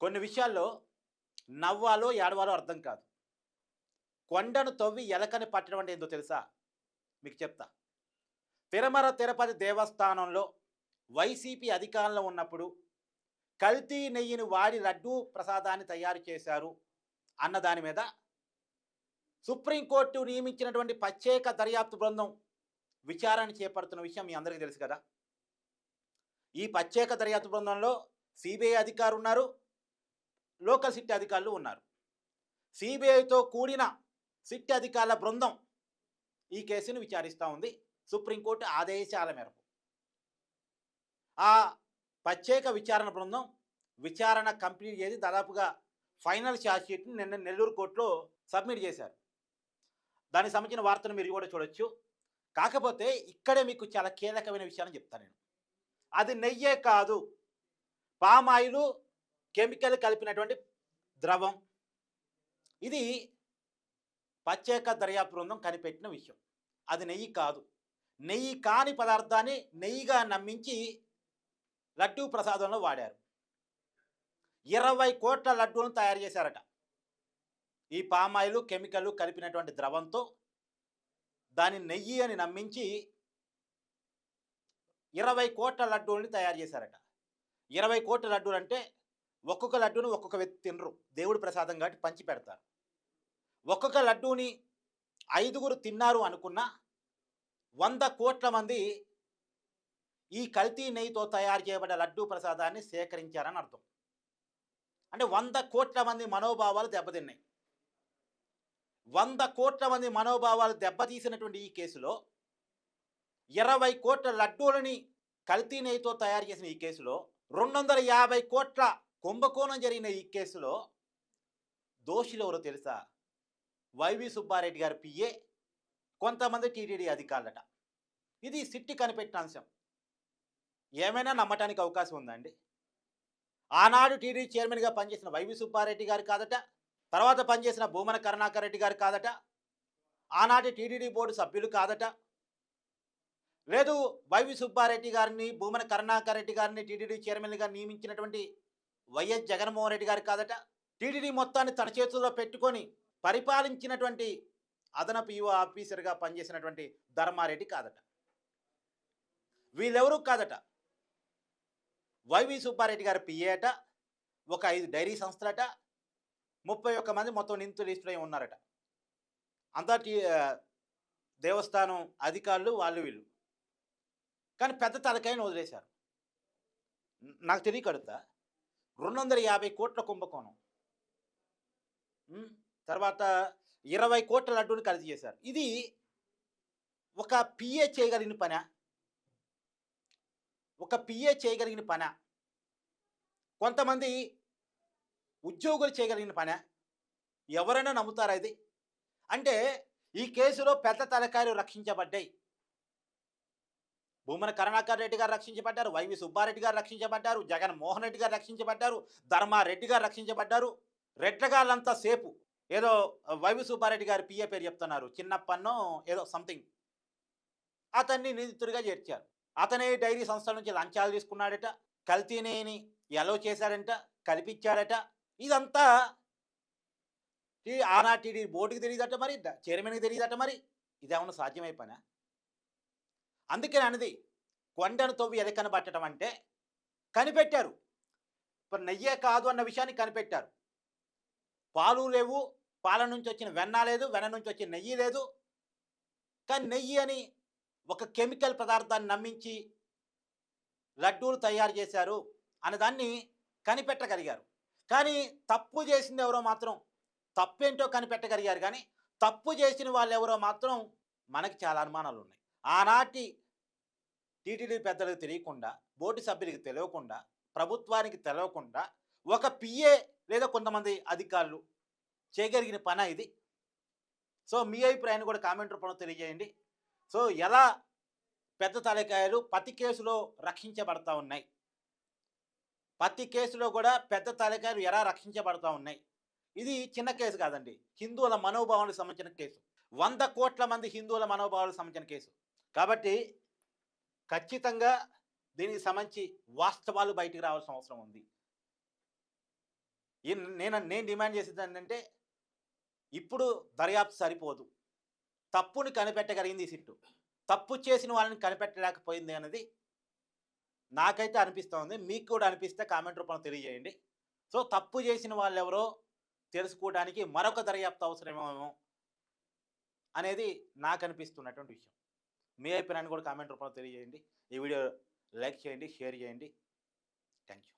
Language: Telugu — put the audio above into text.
కొన్ని విషయాల్లో నవ్వాలో, ఏడవాలో అర్థం కాదు. కొండను తవ్వి ఎలకని పట్టడం అంటే ఏందో తెలుసా? మీకు చెప్తా. తిరుమల తిరుపతి దేవస్థానంలో వైసీపీ అధికారంలో ఉన్నప్పుడు కల్తీ నెయ్యిని వాడి లడ్డూ ప్రసాదాన్ని తయారు చేశారు అన్న దాని మీద సుప్రీంకోర్టు నియమించినటువంటి ప్రత్యేక దర్యాప్తు బృందం విచారణ చేపడుతున్న విషయం మీ అందరికీ తెలుసు కదా. ఈ ప్రత్యేక దర్యాప్తు బృందంలో సిబిఐ అధికారులు ఉన్నారు, లోకల్ సిట్ అధికారులు ఉన్నారు. సిబిఐతో కూడిన సిట్ అధికారుల బృందం ఈ కేసును విచారిస్తూ ఉంది సుప్రీంకోర్టు ఆదేశాల మేరకు. ఆ ప్రత్యేక విచారణ బృందం విచారణ కంప్లీట్ చేసి దాదాపుగా ఫైనల్ ఛార్జ్ షీట్ని నిన్న నెల్లూరు కోర్టులో సబ్మిట్ చేశారు. దానికి సంబంధించిన వార్తను మీరు కూడా చూడొచ్చు. కాకపోతే ఇక్కడే మీకు చాలా కీలకమైన విషయాన్ని చెప్తాను నేను. అది నెయ్యే కాదు, పామాయిలు కెమికల్ కలిపినటువంటి ద్రవం. ఇది ప్రత్యేక దర్యాప్తు బృందం కనిపెట్టిన విషయం. అది నెయ్యి కాదు. నెయ్యి కాని పదార్థాన్ని నెయ్యిగా నమ్మించి లడ్డూ ప్రసాదంలో వాడారు. 20 కోట్ల లడ్డూలను తయారు చేశారట. ఈ పామాయిలు కెమికల్ కలిపినటువంటి ద్రవంతో దాని నెయ్యి అని నమ్మించి 20 కోట్ల లడ్డూలని తయారు చేశారట. 20 కోట్ల లడ్డూలు అంటే ఒక్కొక్క లడ్డూని ఒక్కొక్క వ్యక్తి తినరు, దేవుడి ప్రసాదం కాబట్టి పంచి పెడతారు. ఒక్కొక్క లడ్డూని 5గురు తిన్నారు అనుకున్న 100 కోట్ల మంది ఈ కల్తీ నెయ్యితో తయారు చేయబడ్డ లడ్డూ ప్రసాదాన్ని సేకరించారని అర్థం. అంటే 100 కోట్ల మంది మనోభావాలు దెబ్బతిన్నాయి. 100 కోట్ల మంది మనోభావాలు దెబ్బతీసినటువంటి ఈ కేసులో 20 కోట్ల లడ్డూలని కల్తీ నెయ్యితో తయారు చేసిన ఈ కేసులో 250 కోట్ల కుంభకోణం జరిగిన ఈ కేసులో దోషులు ఎవరో తెలుసా? వైవి సుబ్బారెడ్డి గారి పిఏ, కొంతమంది టీటీడీ అధికారులట. ఇది సిట్టి కనిపెట్టిన అంశం. ఏమైనా నమ్మటానికి అవకాశం ఉందండి? ఆనాడు టీటీడీ చైర్మన్గా పనిచేసిన వైవి సుబ్బారెడ్డి గారు కాదట, తర్వాత పనిచేసిన భూమన కరుణాకర్ రెడ్డి గారు కాదట, ఆనాటి టీటీడీ బోర్డు సభ్యులు కాదట, లేదు వైవి సుబ్బారెడ్డి గారిని భూమన కరుణాకర్ రెడ్డి గారిని టీటీడీ చైర్మన్గా నియమించినటువంటి వైఎస్ జగన్మోహన్ రెడ్డి గారు కాదట, టీటీడీ మొత్తాన్ని తన చేతుల్లో పెట్టుకొని పరిపాలించినటువంటి అదనపు యువ ఆఫీసర్గా పనిచేసినటువంటి ధర్మారెడ్డి కాదట. వీళ్ళెవరూ కాదట. వైవి సుబ్బారెడ్డి గారి పిఏట, ఒక 5 డైరీ సంస్థలట, 31 మంది మొత్తం నిందితులు లిస్టులో ఉన్నారట. అంతా దేవస్థానం అధికారులు వాళ్ళు వీళ్ళు. కానీ పెద్ద తలకాయని వదిలేశారు. నాకు తెలియకడుగుతా, 250 కోట్ల కుంభకోణం, తర్వాత 20 కోట్ల లడ్డూని కలిసి చేశారు. ఇది ఒక పిఏ చేయగలిగిన పనా? ఒక పిఏ చేయగలిగిన పనా? కొంతమంది ఉద్యోగులు చేయగలిగిన పనా? ఎవరైనా నమ్ముతారా ఇది? అంటే ఈ కేసులో పెద్ద తలకాయలు రక్షించబడ్డాయి. భూమన కరుణాకర్ రెడ్డి గారు రక్షించబడ్డారు, వైవి సుబ్బారెడ్డి గారు రక్షించబడ్డారు, జగన్మోహన్ రెడ్డి గారు రక్షించబడ్డారు, ధర్మారెడ్డి గారు రక్షించబడ్డారు. రెడ్లగాళ్ళంతా సేపు. ఏదో వైవి సుబ్బారెడ్డి గారి పిఏ పేరు చెప్తున్నారు, చిన్నప్పన్నో ఏదో సంథింగ్, అతన్ని నిందితుడిగా చేర్చారు. అతనే డైరీ సంస్థల నుంచి లంచాలు తీసుకున్నాడట, కల్తీనేని ఎలో చేశాడంట, కల్పించాడట. ఇదంతా ఆనాటి బోర్డుకి తెలియదట, మరి చైర్మన్కి తెలియదట. మరి ఇదేమన్నా సాధ్యమై పనా? అందుకని అనేది కొండను తవ్వి ఎలకన పట్టడం అంటే కనిపెట్టారు. ఇప్పుడు నెయ్యే కాదు అన్న విషయాన్ని కనిపెట్టారు. పాలు లేవు, పాల నుంచి వచ్చిన వెన్న లేదు, వెన్న నుంచి వచ్చిన నెయ్యి లేదు. కానీ నెయ్యి అని ఒక కెమికల్ పదార్థాన్ని నమ్మించి లడ్డూలు తయారు చేశారు అన్నదాన్ని కనిపెట్టగలిగారు. కానీ తప్పు చేసింది ఎవరో మాత్రం తప్పేంటో కనిపెట్టగలిగారు. కానీ తప్పు చేసిన వాళ్ళు ఎవరో మాత్రం మనకి చాలా అనుమానాలు ఉన్నాయి. ఆనాటి టీటీడీ పెద్దలకు తెలియకుండా, బోర్డు సభ్యులకి తెలియకుండా, ప్రభుత్వానికి తెలియకుండా ఒక పిఏ లేదా కొంతమంది అధికారులు చేయగలిగిన పని ఇది. సో మీ అభిప్రాయాన్ని కూడా కామెంట్ రూపంలో తెలియజేయండి. సో ఎలా పెద్ద తలకాయలు ప్రతి కేసులో రక్షించబడతా ఉన్నాయి, ప్రతి కేసులో కూడా పెద్ద తలకాయలు ఎలా రక్షించబడతా ఉన్నాయి. ఇది చిన్న కేసు కాదండి, హిందువుల మనోభావాలకు సంబంధించిన కేసు. 100 కోట్ల మంది హిందువుల మనోభావాలకు సంబంధించిన కేసు కాబట్టి ఖచ్చితంగా దీనికి సంబంధించి వాస్తవాలు బయటికి రావాల్సిన అవసరం ఉంది. నేను డిమాండ్ చేసేది ఏంటంటే, ఇప్పుడు దర్యాప్తు సరిపోదు. తప్పుని కనిపెట్టగలిగింది ఈ సిట్టు. తప్పు చేసిన వాళ్ళని కనిపెట్టలేకపోయింది అన్నది నాకైతే అనిపిస్తోంది. మీకు కూడా అనిపిస్తే కామెంట్ రూపంలో తెలియజేయండి. సో, తప్పు చేసిన వాళ్ళెవరో తెలుసుకోవడానికి మరొక దర్యాప్తు అవసరమేమో అనేది నాకనిపిస్తున్నటువంటి విషయం. మీ అభిప్రాయాన్ని కూడా కామెంట్ రూపంలో తెలియజేయండి. ఈ వీడియో లైక్ చేయండి, షేర్ చేయండి. Thank you.